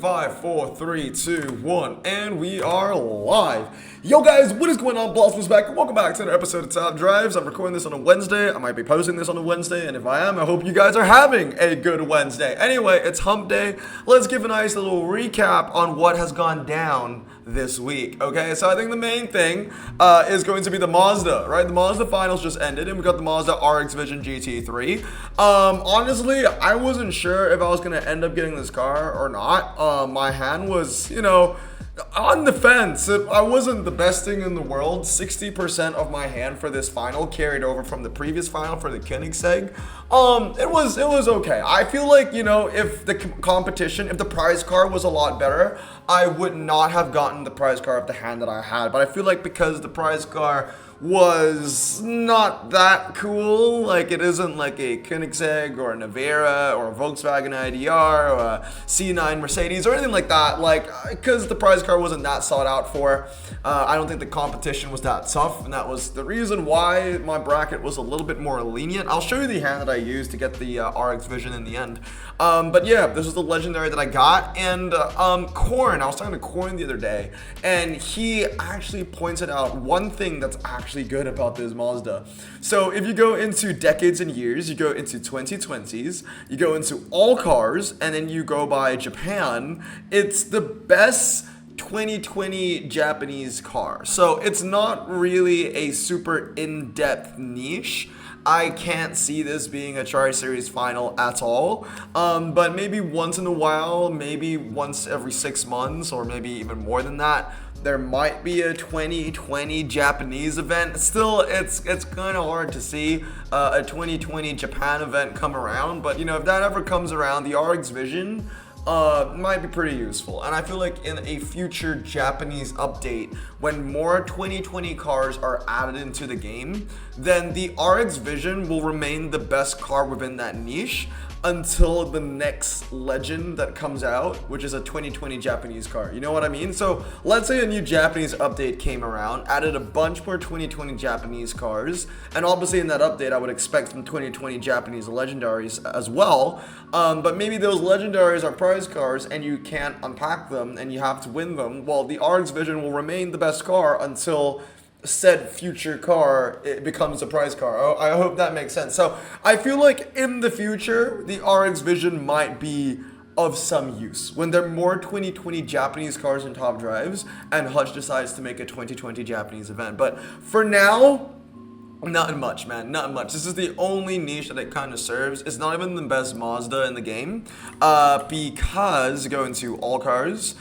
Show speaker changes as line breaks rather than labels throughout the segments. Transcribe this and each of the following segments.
5, 4, 3, 2, 1, and we are live. Yo guys, what is going on? Blossom's back, and welcome back to another episode of Top Drives. I'm recording this on a Wednesday. I might be posting this on a Wednesday, and if I am, I hope you guys are having a good Wednesday. Anyway, it's hump day. Let's give a nice little recap on what has gone down this week. Okay, so I think the main thing is going to be the Mazda, right? The Mazda finals just ended, and we got the Mazda RX Vision GT3. Honestly, I wasn't sure if I was going to end up getting this car or not. My hand was, on the fence. I wasn't the best thing in the world. 60% of my hand for this final carried over from the previous final for the Koenigsegg. It was okay. I feel like, if the competition, if the prize car was a lot better, I would not have gotten the prize car of the hand that I had. But I feel like because the prize car was not that cool, like it isn't like a Koenigsegg or a Navera or a Volkswagen IDR or a C9 Mercedes or anything like that, like because the prize car wasn't that sought out for, I don't think the competition was that tough, and that was the reason why my bracket was a little bit more lenient. I'll show you the hand that I used to get the RX Vision in the end. But yeah, this is the legendary that I got, and Corn, I was talking to Corn the other day, and he actually pointed out one thing that's actually good about this Mazda. So if you go into decades and years, you go into 2020s, you go into all cars, and then you go by Japan, it's the best 2020 Japanese car. So it's not really a super in-depth niche. I can't see this being a Tri-Series final at all, but maybe once in a while, maybe once every 6 months, or maybe even more than that, there might be a 2020 Japanese event. Still, it's kind of hard to see a 2020 Japan event come around, but if that ever comes around, the RX Vision might be pretty useful. And I feel like in a future Japanese update, when more 2020 cars are added into the game, then the RX Vision will remain the best car within that niche until the next legend that comes out, which is a 2020 Japanese car. You know what I mean? So let's say a new Japanese update came around, added a bunch more 2020 Japanese cars, and obviously in that update I would expect some 2020 Japanese legendaries as well, but maybe those legendaries are prize cars and you can't unpack them and you have to win them. Well, the RX Vision will remain the best car until said future car it becomes a prize car. I hope that makes sense. So I feel like in the future the RX Vision might be of some use when there are more 2020 Japanese cars in Top Drives and Hutch decides to make a 2020 Japanese event. But for now, not much, man. Not much. This is the only niche that it kind of serves. It's not even the best Mazda in the game, because go into all cars.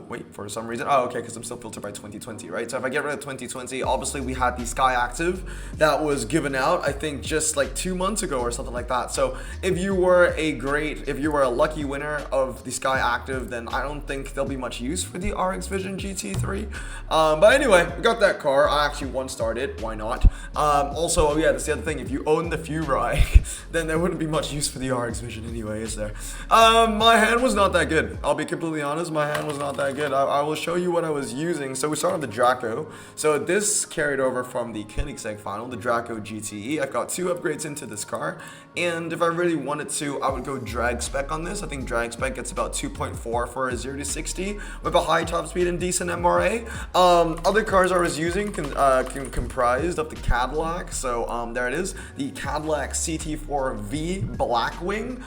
Wait, for some reason. Oh, okay, because I'm still filtered by 2020, right? So if I get rid of 2020, obviously we had the Sky Active that was given out, I think, just like 2 months ago or something like that. So if you were a lucky winner of the Sky Active, then I don't think there'll be much use for the RX Vision GT3. But anyway, we got that car. I actually one-starred it. Why not? Also, oh yeah, that's the other thing. If you own the Furai, then there wouldn't be much use for the RX Vision anyway, is there? My hand was not that good. I'll be completely honest. My hand was not that good. I will show you what I was using. So we started with the Draco. So this carried over from the Koenigsegg final, the Draco GTE. I've got 2 upgrades into this car, and if I really wanted to, I would go drag spec on this. I think drag spec gets about 2.4 for a 0 to 60 with a high top speed and decent MRA. Other cars I was using comprised of the Cadillac. So there it is, the Cadillac CT4V Blackwing.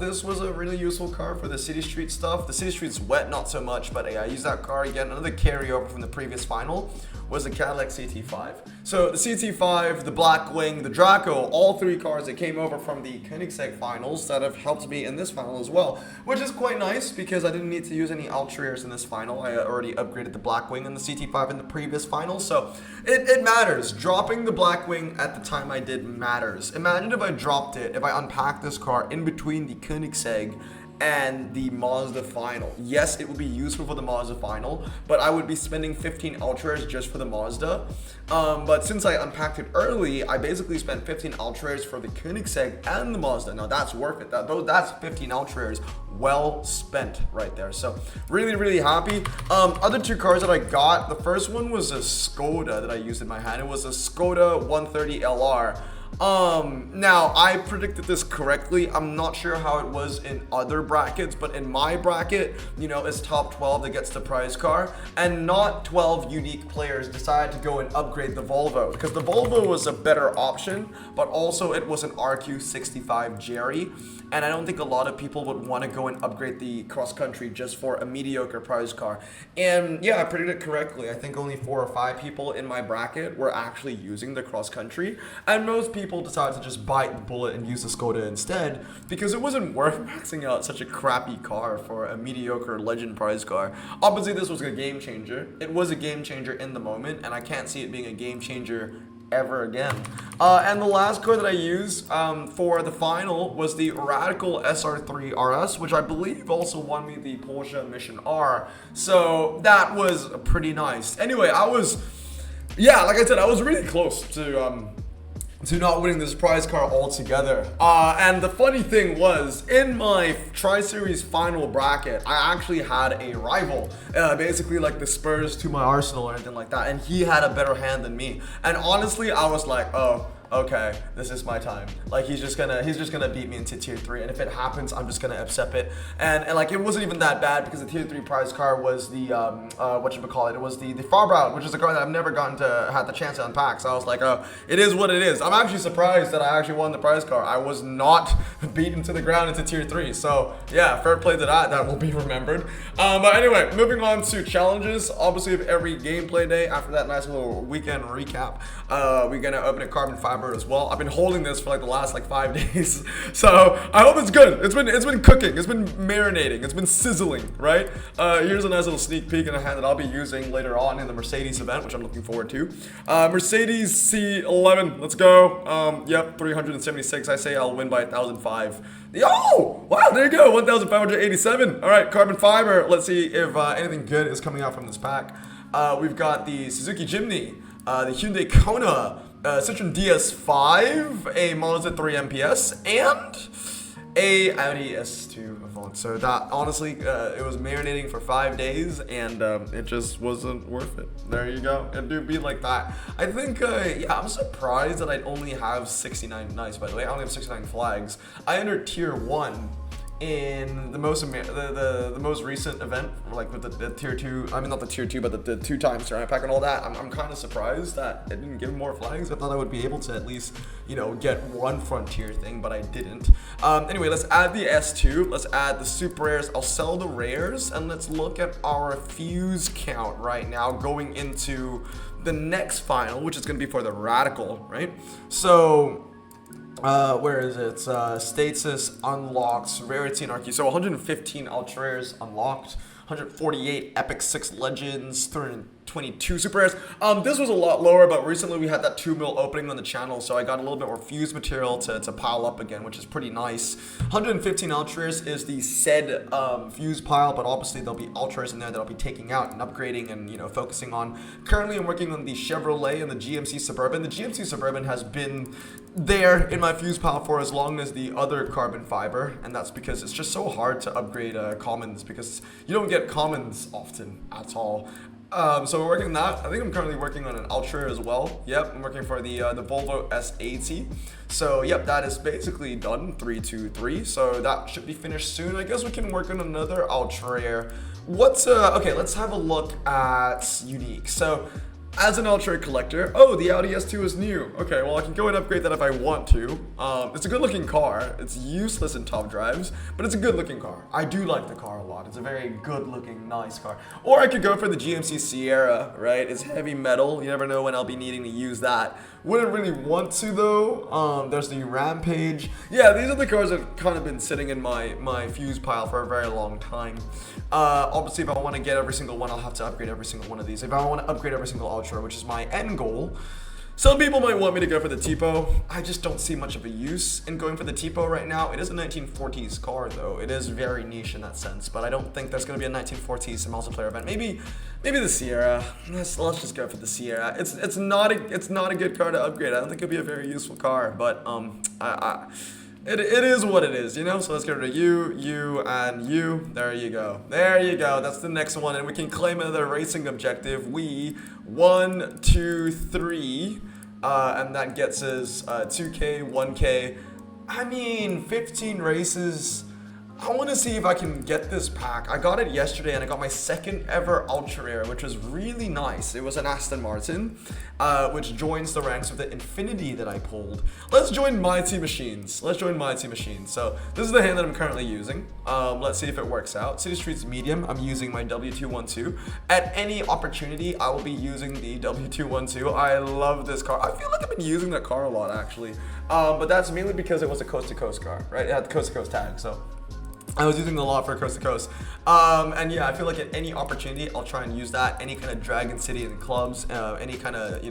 This was a really useful car for the city street stuff. The city street's wet, not so much, but I used that car again. Another carryover from the previous final was the Cadillac CT5. So the CT5, the Blackwing, the Draco, all 3 cars that came over from the Koenigsegg finals that have helped me in this final as well, which is quite nice because I didn't need to use any Ultra-Airs in this final. I already upgraded the Blackwing and the CT5 in the previous final, so it matters. Dropping the Blackwing at the time I did matters. Imagine if I dropped it, if I unpacked this car in between the Koenigsegg and the Mazda final. Yes, it would be useful for the Mazda final, but I would be spending 15 Ultras just for the Mazda. But since I unpacked it early, I basically spent 15 Ultras for the Koenigsegg and the Mazda. Now that's worth it. That's 15 Ultras well spent right there. So really happy. Other 2 cars that I got, the first one was a Skoda that I used in my hand. It was a Skoda 130 LR. Now I predicted this correctly. I'm not sure how it was in other brackets, but in my bracket, you know, it's top 12 that gets the prize car, and not 12 unique players decided to go and upgrade the Volvo because the Volvo was a better option, but also it was an RQ65 Jerry, and I don't think a lot of people would want to go and upgrade the cross country just for a mediocre prize car. And yeah, I predicted correctly. I think only 4 or 5 people in my bracket were actually using the cross country, and most people decided to just bite the bullet and use the Skoda instead because it wasn't worth maxing out such a crappy car for a mediocre legend prize car. Obviously, this was a game changer. It was a game changer in the moment, and I can't see it being a game changer ever again. And the last car that I used for the final was the Radical SR3 RS, which I believe also won me the Porsche Mission R. So that was pretty nice. Anyway, yeah, like I said, I was really close to not winning this prize car altogether. And the funny thing was, in my Tri-Series final bracket, I actually had a rival, basically like the Spurs to my Arsenal or anything like that, and he had a better hand than me. And honestly, I was like, oh, okay, this is my time. Like he's just gonna beat me into tier 3, and if it happens, I'm just gonna accept it. And like it wasn't even that bad because the tier 3 prize car was the it was the Farbrow, which is a car that I've never gotten to had the chance to unpack. So I was like, it is what it is. I'm actually surprised that I actually won the prize car. I was not beaten to the ground into tier 3. So yeah, fair play to that. That will be remembered. But anyway, moving on to challenges. Obviously, of every gameplay day after that nice little weekend recap, we're gonna open a carbon fiber as well. I've been holding this for like the last 5 days, so I hope it's good. It's been cooking, it's been marinating, it's been sizzling, right? Here's a nice little sneak peek in a hand that I'll be using later on in the Mercedes event, which I'm looking forward to. Mercedes C11, let's go. Yep, 376. I say I'll win by 1,005. Oh, wow, there you go, 1,587. All right, carbon fiber. Let's see if anything good is coming out from this pack. We've got the Suzuki Jimny, the Hyundai Kona, Citroen DS5, a Mazda 3 MPS, and a Audi S2 Avant. So that, honestly, it was marinating for 5 days, and it just wasn't worth it. There you go. It do be like that. I think, yeah, I'm surprised that I'd only have 69, nice, by the way, I only have 69 flags. I entered tier 1 in the most recent event, like with the tier 2, I mean not the tier 2, but the 2 times turn pack and all that. I'm kind of surprised that it didn't give more flags. I thought I would be able to at least, you know, get one frontier thing, but I didn't. Anyway, let's add the S2, let's add the super rares, I'll sell the rares, and let's look at our fuse count right now going into the next final, which is going to be for the Radical, right? So where is it? Status unlocked, rarity and RQ. So 115 ultra rares unlocked, 148 epic 6 legends, 322 super rares. This was a lot lower, but recently we had that 2 mil opening on the channel, so I got a little bit more fuse material to pile up again, which is pretty nice. 115 ultra rares is the said fuse pile, but obviously there'll be ultra rares in there that I'll be taking out and upgrading and, you know, focusing on. Currently I'm working on the Chevrolet and the GMC Suburban. The GMC Suburban has been there in my fuse pile for as long as the other carbon fiber, and that's because it's just so hard to upgrade commons because you don't get commons often at all. So we're working on that. I think I'm currently working on an Ultra as well. Yep, I'm working for the Volvo S80. So yep, that is basically done, 323. So that should be finished soon. I guess we can work on another Ultra Rare. What's okay, let's have a look at unique. So as an Ultra collector, oh, the Audi S2 is new. Okay, well, I can go and upgrade that if I want to. It's a good looking car. It's useless in top drives, but it's a good looking car. I do like the car a lot. It's a very good looking, nice car. Or I could go for the GMC Sierra, right? It's heavy metal. You never know when I'll be needing to use that. Wouldn't really want to though. There's the Rampage. Yeah, these are the cars that have kind of been sitting in my fuse pile for a very long time. Obviously, if I want to get every single one, I'll have to upgrade every single one of these. If I want to upgrade every single Ultra, which is my end goal, some people might want me to go for the Tipo. I just don't see much of a use in going for the Tipo right now. It is a 1940s car though. It is very niche in that sense, but I don't think there's going to be a 1940s multiplayer event. Maybe the Sierra. Let's just go for the Sierra. It's not a good car to upgrade. I don't think it'll be a very useful car, but it is what it is, you know? So let's get rid of you, and you. There you go. There you go. That's the next one, and we can claim another racing objective. 1, 2, 3. and that gets us 2K, 1K. I mean, 15 races. I want to see if I can get this pack. I got it yesterday and I got my second ever Ultra Rare, which was really nice. It was an Aston Martin, which joins the ranks of the Infinity that I pulled. Let's join Mighty Machines. Let's join Mighty Machines. So this is the hand that I'm currently using. Let's see if it works out. City Streets Medium, I'm using my W212. At any opportunity, I will be using the W212. I love this car. I feel like I've been using that car a lot actually. But that's mainly because it was a coast-to-coast car, right? It had the coast-to-coast tag, so I was using it a lot for coast to coast. And yeah, I feel like at any opportunity, I'll try and use that. Any kind of Dragon City and clubs, any kind of,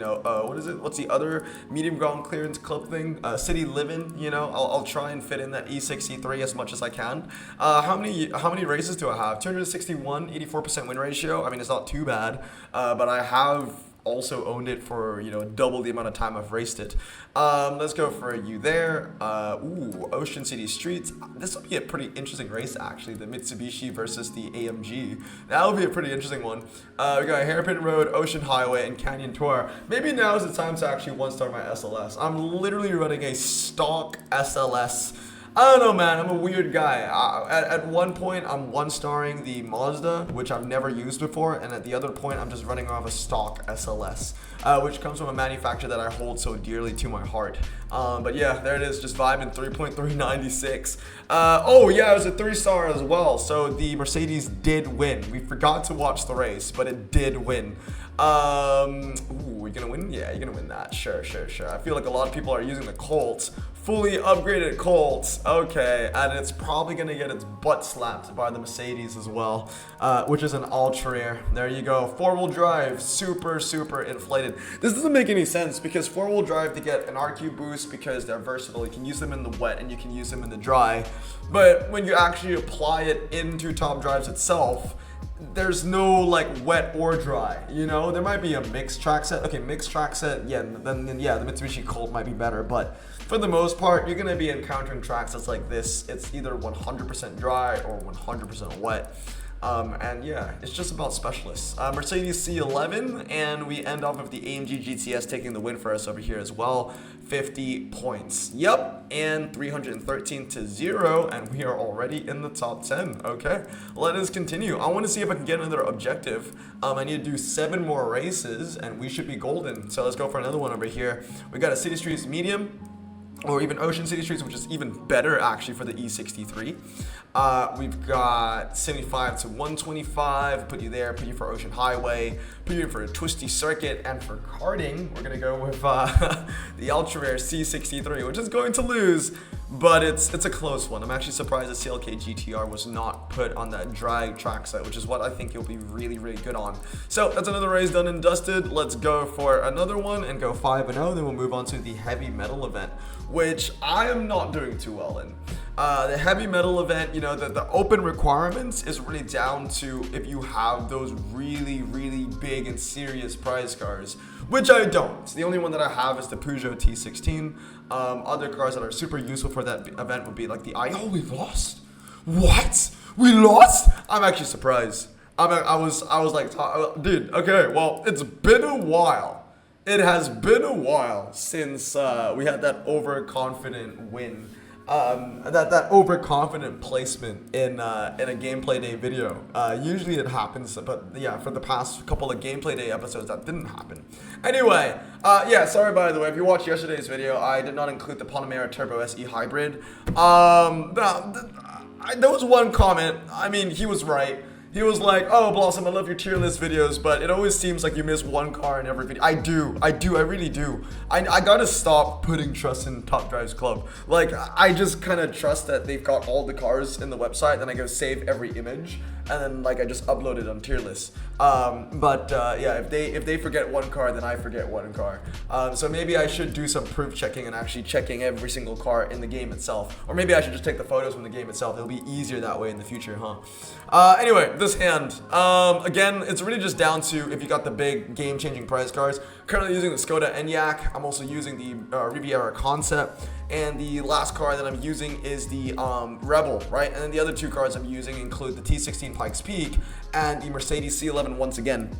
what is it? What's the other medium ground clearance club thing? City Living, I'll try and fit in that E63 as much as I can. How many races do I have? 261, 84% win ratio. I mean, it's not too bad, but I have also owned it for double the amount of time I've raced it. Let's go for you there. Ocean City Streets. This will be a pretty interesting race actually. The Mitsubishi versus the AMG. That will be a pretty interesting one. We got Hairpin Road, Ocean Highway, and Canyon Tour. Maybe now is the time to actually one-star my SLS. I'm literally running a stock SLS. I don't know, man. I'm a weird guy. At one point, I'm one-starring the Mazda, which I've never used before, and at the other point, I'm just running off a stock SLS, which comes from a manufacturer that I hold so dearly to my heart. But yeah, there it is, just vibing 3.396. Oh yeah, it was a 3-star as well. So the Mercedes did win. We forgot to watch the race, but it did win. You're gonna win? Yeah, you're gonna win that. Sure. I feel like a lot of people are using the Colts. Fully upgraded Colts. Okay, and it's probably gonna get its butt slapped by the Mercedes as well, which is an Ultra Rare. There you go. 4-wheel drive, super inflated. This doesn't make any sense because 4-wheel drive, to get an RQ boost because they're versatile. You can use them in the wet and you can use them in the dry. But when you actually apply it into Top Drives itself, there's no like wet or dry, there might be a mixed track set. Okay, mixed track set, yeah, then yeah, the Mitsubishi Colt might be better, but for the most part, you're gonna be encountering tracks that's like this. It's either 100% dry or 100% wet. And yeah, it's just about specialists. Mercedes C11, and we end off with the AMG GTS taking the win for us over here as well. 50 points. Yep, and 313 to 0, and we are already in the top 10. Okay, let us continue. I want to see if I can get another objective. I need to do 7 more races, and we should be golden. So let's go for another one over here. We got a City Streets Medium, or even Ocean City Streets, which is even better actually for the E63. We've got 75 to 125, put you there, put you for Ocean Highway, put you in for a twisty circuit, and for karting, we're gonna go with the Ultra Rare C63, which is going to lose, but it's a close one. I'm actually surprised the CLK GTR was not put on that drag track set, which is what I think you'll be really good on. So that's another race done and dusted. Let's go for another one and go 5-0, then we'll move on to the heavy metal event, which I am not doing too well in. The heavy metal event, the open requirements is really down to if you have those really big and serious prize cars, which I don't. The only one that I have is the Peugeot T16. Other cars that are super useful for that event would be like the Oh, we lost? What? We lost? I'm actually surprised. I was like, dude, okay, well, it's been a while. It has been a while since we had that overconfident win. That overconfident placement in a gameplay day video. Usually it happens, but yeah, for the past couple of gameplay day episodes, that didn't happen. Anyway, yeah, sorry by the way, if you watched yesterday's video, I did not include the Panamera Turbo SE Hybrid. There was one comment, I mean, he was right. He was like, oh, Blossom, I love your tier list videos, but it always seems like you miss one car in every video. I really do. I gotta stop putting trust in Top Drives Club. Like, I just kind of trust that they've got all the cars in the website, then I go save every image, and then like I just upload it on tier lists. Yeah, if they forget one car, then I forget one car. So maybe I should do some proof checking and actually checking every single car in the game itself. Or maybe I should just take the photos from the game itself. It'll be easier that way in the future, huh? Anyway, this hand, again, it's really just down to if you got the big game-changing prize cars. Currently using the Skoda Enyaq. I'm also using the Riviera Concept. And the last car that I'm using is the Rebel, right? And then the other 2 cars I'm using include the T16 Pikes Peak and the Mercedes C11 once again.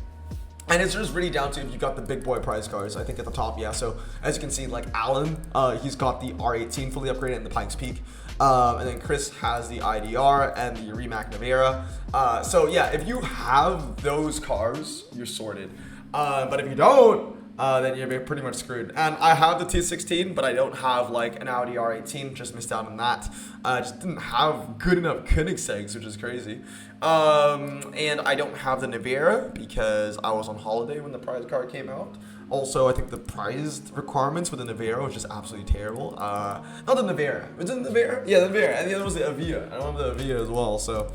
And it's just really down to if you got the big boy prize cars, I think at the top, yeah. So as you can see, like Alan, he's got the R18 fully upgraded and the Pikes Peak. And then Chris has the IDR and the Rimac Navera. So yeah, if you have those cars, you're sorted. But if you don't, then you're pretty much screwed. And I have the T16, but I don't have like an Audi R18. Just missed out on that. Just didn't have good enough Koenigsegg's, which is crazy. And I don't have the Navera because I was on holiday when the prize car came out. Also, I think the prize requirements for the Navera was just absolutely terrible. Not the Navera. Was it the Navera? Yeah, the Navera. And the other was the Avia. I don't have the Avia as well. So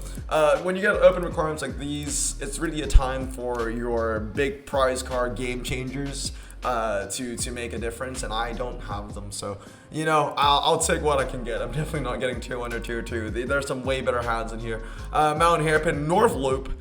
when you get open requirements like these, it's really a time for your big prize car game changers to make a difference, and I don't have them. So, you know, I'll take what I can get. I'm definitely not getting tier 1 or tier 2. There's some way better hands in here. Mountain Hairpin, North Loop.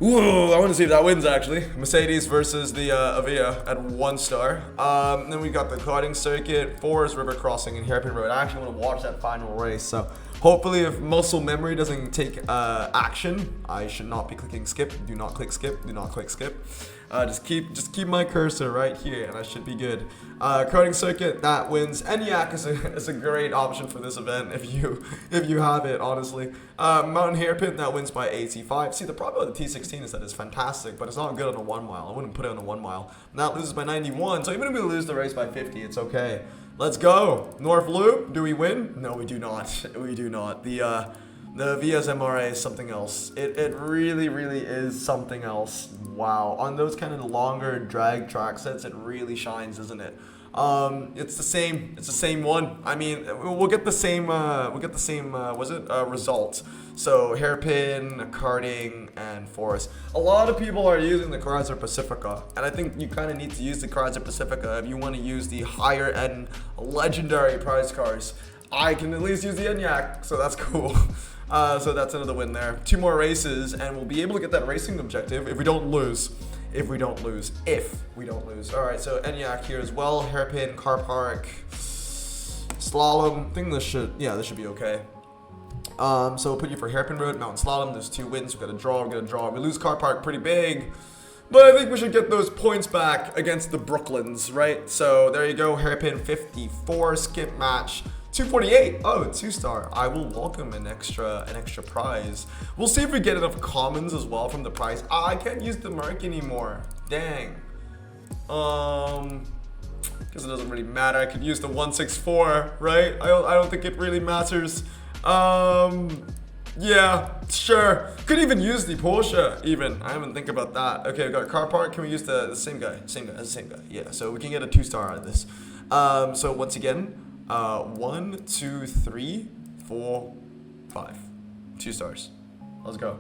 Ooh, I want to see if that wins, actually. Mercedes versus the Avia at 1 star. Then we got the karting circuit, Forest River Crossing, and Hairpin Road. I actually want to watch that final race, so hopefully if muscle memory doesn't take action, I should not be clicking skip. Do not click skip. Do not click skip. Just keep my cursor right here, and I should be good. Karting circuit, that wins. ENIAC is a great option for this event if you have it, honestly. Mountain Hairpin, that wins by 85. See, the problem with the T16 is that it's fantastic, but it's not good on a 1 mile. I wouldn't put it on a 1 mile. And that loses by 91, so even if we lose the race by 50, it's okay. Let's go. North Loop, do we win? No, we do not. We do not. The VS MRA is something else. It really, really is something else. Wow. On those kind of longer drag track sets, it really shines, isn't it? It's the same one. I mean, we'll get the same results. So hairpin, karting, and forest. A lot of people are using the Chrysler Pacifica, and I think you kind of need to use the Chrysler Pacifica if you want to use the higher end legendary prize cars. I can at least use the ENIAC, so that's cool. So that's another win there. 2 more races, and we'll be able to get that racing objective if we don't lose. If we don't lose. All right, so ENIAC here as well. Hairpin, car park, slalom. I think this should be okay. So we'll put you for hairpin road, mountain slalom. There's 2 wins. We got a draw. We lose car park pretty big. But I think we should get those points back against the Brooklyns, right? So there you go. Hairpin 54, skip match. 248. Oh, 2-star. I will welcome an extra prize. We'll see if we get enough commons as well from the prize. I can't use the mark anymore. Dang. Because it doesn't really matter. I could use the 164, right? I don't think it really matters. Yeah, sure. Could even use the Porsche, even. I haven't think about that. Okay, we got a car park. Can we use the same guy? Same guy. Yeah, so we can get a 2-star out of this. So once again, 1, 2, 3, 4, 5. 2 stars. Let's go.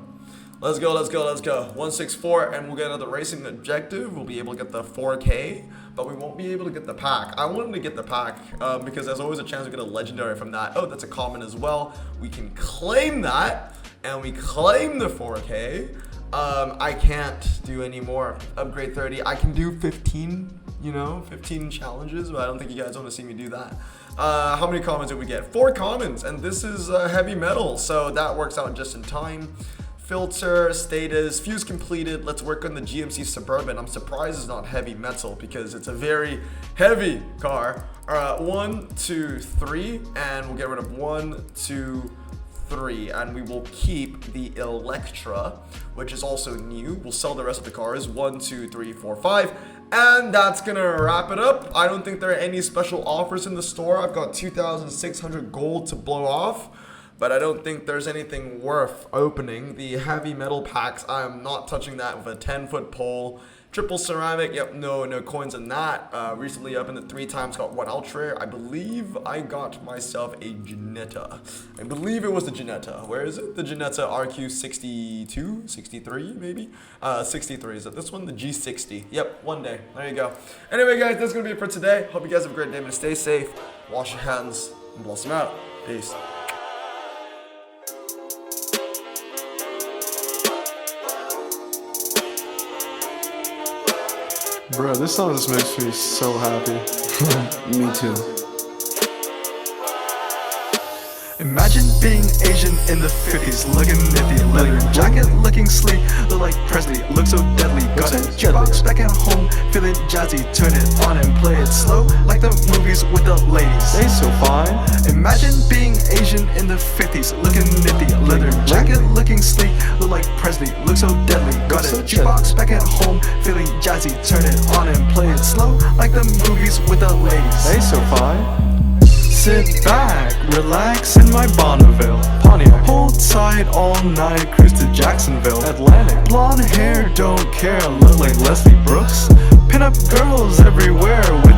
164, and we'll get another racing objective. We'll be able to get the 4K, but we won't be able to get the pack. I wanted to get the pack because there's always a chance we get a legendary from that. Oh, that's a common as well. We can claim that, and we claim the 4K. I can't do any more. Upgrade 30. I can do 15, 15 challenges, but I don't think you guys want to see me do that. How many commons did we get? 4 commons, and this is heavy metal, so that works out just in time. Filter, status, fuse completed. Let's work on the GMC Suburban. I'm surprised it's not heavy metal because it's a very heavy car. 1, 2, 3, and we'll get rid of 1, 2, 3, and we will keep the Electra, which is also new. We'll sell the rest of the cars. 1, 2, 3, 4, 5. And that's gonna wrap it up. I don't think there are any special offers in the store. I've got 2,600 gold to blow off, but I don't think there's anything worth opening. The heavy metal packs, I am not touching that with a 10-foot pole. Triple ceramic, yep, no coins in that. Recently up in the 3 times got 1 ultra. I believe I got myself a Ginetta. I believe it was the Ginetta. Where is it? The Ginetta RQ62, 63 maybe? 63, is it this one? The G60. Yep, one day. There you go. Anyway guys, that's gonna be it for today. Hope you guys have a great day, and stay safe. Wash your hands and bless them out. Peace.
Bro, this song just makes me so happy.
Me too. Imagine being Asian in the 50s, looking nifty, leather jacket looking sleek, look like Presley, look so deadly. Got a jukebox back at home, feeling jazzy, turn it on and play it slow, like the movies with the ladies.
They so fine.
Imagine being Asian in the 50s, looking nifty, leather jacket looking sleek, look like Presley, look so deadly. Got a jukebox back at home, feeling jazzy, turn it on and play it slow, like the movies with the ladies.
They so fine.
Sit back, relax in my Bonneville Pontiac. Hold tight all night, cruise to Jacksonville
Atlantic.
Blonde hair, don't care, look like Leslie Brooks. Pin up girls everywhere with